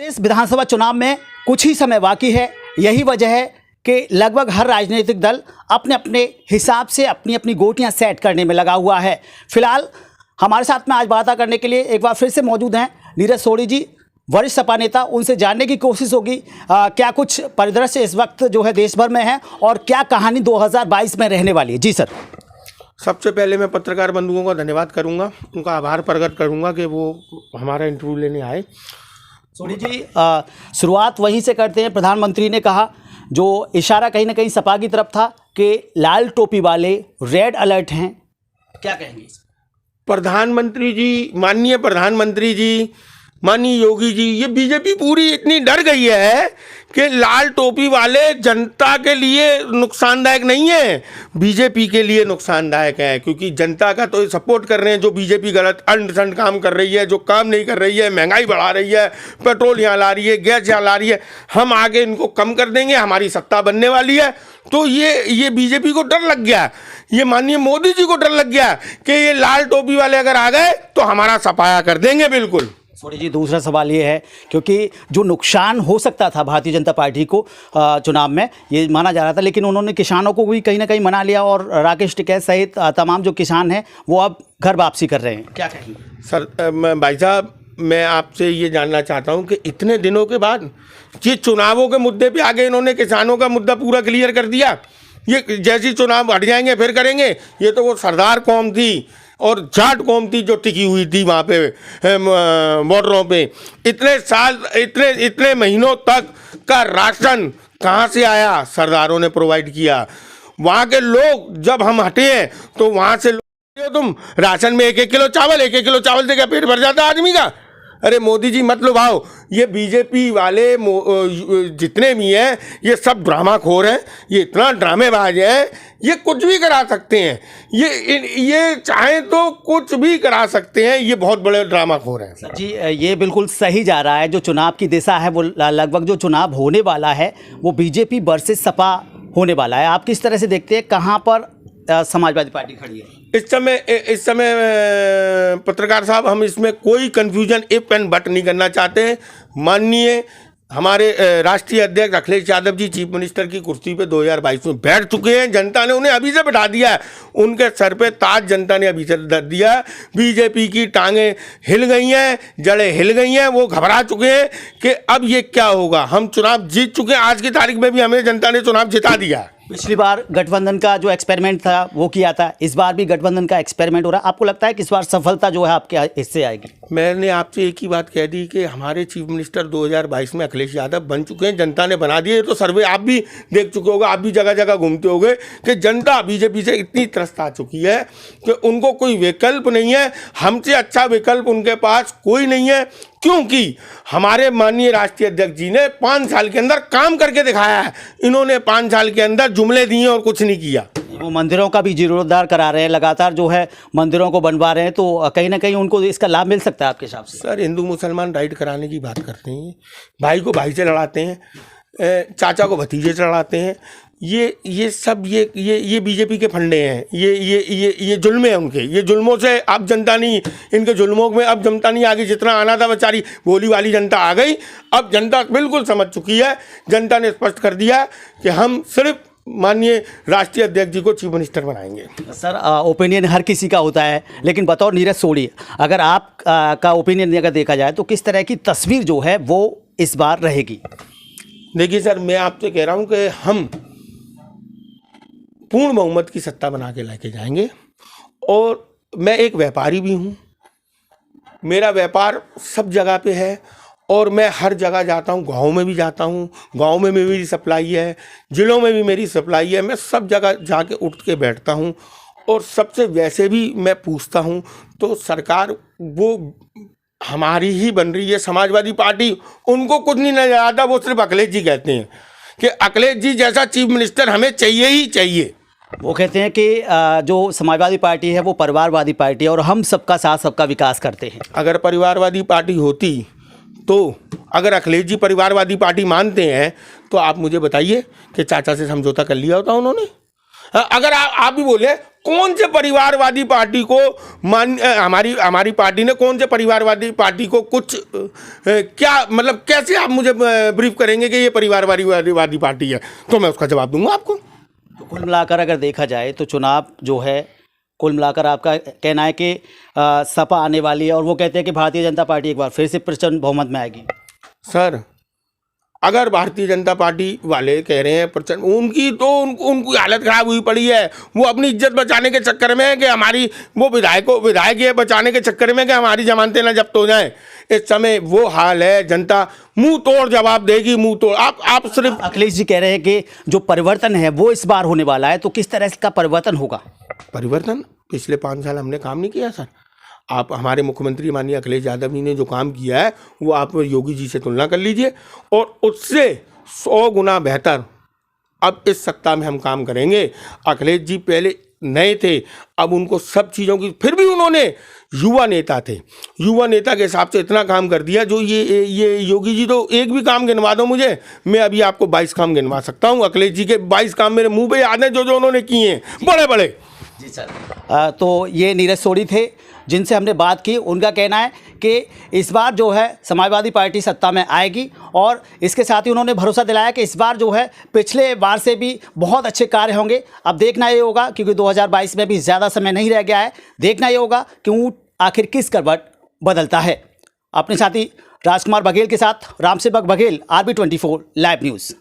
इस विधानसभा चुनाव में कुछ ही समय बाकी है। यही वजह है कि लगभग हर राजनीतिक दल अपने अपने हिसाब से अपनी अपनी गोटियां सेट करने में लगा हुआ है। फिलहाल हमारे साथ में आज वार्ता करने के लिए एक बार फिर से मौजूद हैं नीरज सोढ़ी जी, वरिष्ठ सपा नेता। उनसे जानने की कोशिश होगी क्या कुछ परिदृश्य इस वक्त जो है देश भर में है और क्या कहानी 2022 में रहने वाली है। जी सर। सबसे पहले मैं पत्रकार बंधुओं का धन्यवाद करूंगा, उनका आभार प्रकट करूंगा कि वो हमारा इंटरव्यू लेने आए। सोढ़ी जी, शुरुआत वहीं से करते हैं। प्रधानमंत्री ने कहा, जो इशारा कहीं ना कहीं सपा की तरफ था, कि लाल टोपी वाले रेड अलर्ट हैं, क्या कहेंगे? प्रधानमंत्री जी, माननीय प्रधानमंत्री जी, माननीय योगी जी, ये बीजेपी पूरी इतनी डर गई है कि लाल टोपी वाले जनता के लिए नुकसानदायक नहीं है, बीजेपी के लिए नुकसानदायक है। क्योंकि जनता का तो सपोर्ट कर रहे हैं जो बीजेपी गलत अंड काम कर रही है, जो काम नहीं कर रही है, महंगाई बढ़ा रही है, पेट्रोल यहाँ ला रही है, गैस यहाँ ला रही है, हम आगे इनको कम कर देंगे, हमारी सत्ता बनने वाली है। तो ये बीजेपी को डर लग गया, ये माननीय मोदी जी को डर लग गया कि ये लाल टोपी वाले अगर आ गए तो हमारा सफाया कर देंगे। बिल्कुल सोढ़ी जी, दूसरा सवाल ये है, क्योंकि जो नुकसान हो सकता था भारतीय जनता पार्टी को चुनाव में, ये माना जा रहा था, लेकिन उन्होंने किसानों को भी कहीं ना कहीं मना लिया और राकेश टिकैत सहित तमाम जो किसान हैं वो अब घर वापसी कर रहे हैं। क्या कहेंगे? सर, भाई साहब, मैं आपसे ये जानना चाहता हूँ कि इतने दिनों के बाद ये चुनावों के मुद्दे पे आगे इन्होंने किसानों का मुद्दा पूरा क्लियर कर दिया। ये जैसे चुनाव हट जाएंगे फिर करेंगे। ये तो वो सरदार कौम थी और जाट कौम थी जो टिकी हुई थी वहाँ पे बॉर्डरों पे। इतने साल, इतने महीनों तक का राशन कहाँ से आया? सरदारों ने प्रोवाइड किया। वहाँ के लोग, जब हम हटे हैं तो वहाँ से तुम राशन में 1-1 किलो चावल, 1-1 किलो चावल से क्या पेट भर जाता आदमी का? अरे मोदी जी मत लो भाव, ये बीजेपी वाले जितने भी हैं ये सब ड्रामाखोर हैं, ये इतना ड्रामेबाज हैं, ये कुछ भी करा सकते हैं, ये चाहें तो कुछ भी करा सकते हैं, ये बहुत बड़े ड्रामाखोर हैं। जी, ये बिल्कुल सही जा रहा है। जो चुनाव की दिशा है वो लगभग जो चुनाव होने वाला है वो बीजेपी वर्सेस सपा होने वाला है। आप किस तरह से देखते हैं, कहाँ पर समाजवादी पार्टी खड़ी है इस समय? पत्रकार साहब, हम इसमें कोई कंफ्यूजन इफ एंड बट नहीं करना चाहते। माननीय हमारे राष्ट्रीय अध्यक्ष अखिलेश यादव जी चीफ मिनिस्टर की कुर्सी पे 2022 में बैठ चुके हैं। जनता ने उन्हें अभी से बैठा दिया है, उनके सर पे ताज जनता ने अभी से धर दिया। बीजेपी की टांगें हिल गई हैं, जड़ें हिल गई हैं, वो घबरा चुके हैं कि अब ये क्या होगा। हम चुनाव जीत चुके हैं, आज की तारीख में भी हमें जनता ने चुनाव जिता दिया। पिछली बार गठबंधन का जो एक्सपेरिमेंट था वो किया था, इस बार भी गठबंधन का एक्सपेरिमेंट हो रहा है। आपको लगता है कि इस बार सफलता जो है आपके इससे आएगी? मैंने आपसे एक ही बात कह दी कि हमारे चीफ मिनिस्टर 2022 में अखिलेश यादव बन चुके हैं, जनता ने बना दिए। तो सर्वे आप भी देख चुके होगे, आप भी जगह जगह घूमते होगे कि जनता बीजेपी से इतनी त्रस्त आ चुकी है कि उनको कोई विकल्प नहीं है। हमसे अच्छा विकल्प उनके पास कोई नहीं है, क्योंकि हमारे माननीय राष्ट्रीय अध्यक्ष जी ने 5 साल के अंदर काम करके दिखाया है। इन्होंने 5 साल के अंदर जुमले दिए और कुछ नहीं किया। वो मंदिरों का भी जीर्णोद्धार करा रहे हैं, लगातार जो है मंदिरों को बनवा रहे हैं, तो कहीं ना कहीं उनको इसका लाभ मिल सकता है आपके हिसाब से? सर, हिंदू मुसलमान राइट कराने की बात करते हैं, भाई को भाई से लड़ाते हैं, चाचा को भतीजे से लड़ाते हैं। ये सब ये बीजेपी के फंडे हैं, ये जुल्म है उनके। ये जुल्मों से अब जनता नहीं, इनके जुल्मों में अब जनता नहीं आ गई। जितना आना था बेचारी भोली वाली जनता आ गई। अब जनता बिल्कुल समझ चुकी है। जनता ने स्पष्ट कर दिया कि हम सिर्फ माननीय राष्ट्रीय अध्यक्ष जी को चीफ मिनिस्टर बनाएंगे। सर, ओपिनियन हर किसी का होता है, लेकिन बतौर नीरज सोढ़ी, अगर आप का ओपिनियन अगर देखा जाए तो किस तरह की तस्वीर जो है वो इस बार रहेगी? देखिए सर, मैं आपसे कह रहा हूँ कि हम पूर्ण बहुमत की सत्ता बना के लेके जाएंगे। और मैं एक व्यापारी भी हूँ, मेरा व्यापार सब जगह पे है और मैं हर जगह जाता हूँ। गाँव में भी जाता हूँ, गाँव में भी मेरी सप्लाई है, जिलों में भी मेरी सप्लाई है। मैं सब जगह जाके उठ के बैठता हूँ और सबसे वैसे भी मैं पूछता हूँ तो सरकार वो हमारी ही बन रही है, समाजवादी पार्टी। उनको कुछ नहीं नजर आता, वो सिर्फ अखिलेश जी कहते हैं कि अखिलेश जी जैसा चीफ मिनिस्टर हमें चाहिए ही चाहिए। वो कहते हैं कि जो समाजवादी पार्टी है वो परिवारवादी पार्टी है और हम सबका साथ सबका विकास करते हैं। अगर परिवारवादी पार्टी होती तो, अगर अखिलेश जी परिवारवादी पार्टी मानते हैं तो आप मुझे बताइए कि चाचा से समझौता कर लिया होता उन्होंने? अगर आप भी बोले कौन से परिवारवादी पार्टी को हमारी पार्टी ने कौन से परिवारवादी पार्टी को कुछ क्या मतलब कैसे आप मुझे ब्रीफ करेंगे कि ये परिवारवादी पार्टी है, तो मैं उसका जवाब दूंगा आपको। तो कुल मिलाकर अगर देखा जाए तो चुनाव जो है, कुल मिलाकर आपका कहना है कि सपा आने वाली है और वो कहते हैं कि भारतीय जनता पार्टी एक बार फिर से प्रचंड बहुमत में आएगी। सर अगर भारतीय जनता पार्टी वाले कह रहे हैं प्रचंड, उनकी तो उनकी हालत खराब हुई पड़ी है। वो अपनी इज्जत बचाने के चक्कर में है कि हमारी वो विधायक ये बचाने के चक्कर में कि हमारी जमानतें ना जब्त हो जाएं। इस समय वो हाल है, जनता मुंह तोड़ जवाब देगी, मुंह तोड़। आप सिर्फ अखिलेश जी कह रहे हैं कि जो परिवर्तन है वो इस बार होने वाला है, तो किस तरह का परिवर्तन होगा? परिवर्तन पिछले 5 साल हमने काम नहीं किया सर। आप हमारे मुख्यमंत्री माननीय अखिलेश यादव जी ने जो काम किया है वो आप योगी जी से तुलना कर लीजिए, और उससे 100 गुना बेहतर अब इस सत्ता में हम काम करेंगे। अखिलेश जी पहले नए थे, अब उनको सब चीज़ों की, फिर भी उन्होंने युवा नेता थे, युवा नेता के हिसाब से इतना काम कर दिया जो ये योगी जी तो एक भी काम गिनवा दो मुझे, मैं अभी आपको 22 काम गिनवा सकता हूँ। अखिलेश जी के 22 काम मेरे मुंह पे याद है जो उन्होंने किए हैं, बड़े बड़े। जी सर। तो ये नीरज सोढ़ी थे जिनसे हमने बात की। उनका कहना है कि इस बार जो है समाजवादी पार्टी सत्ता में आएगी, और इसके साथ ही उन्होंने भरोसा दिलाया कि इस बार जो है पिछले बार से भी बहुत अच्छे कार्य होंगे। अब देखना ये होगा, क्योंकि 2022 में भी ज़्यादा समय नहीं रह गया है, देखना ये होगा कि ऊँट आखिर किस करवट बदलता है। अपने साथी राजकुमार बघेल के साथ Ramsevak Baghel, RB24 live news.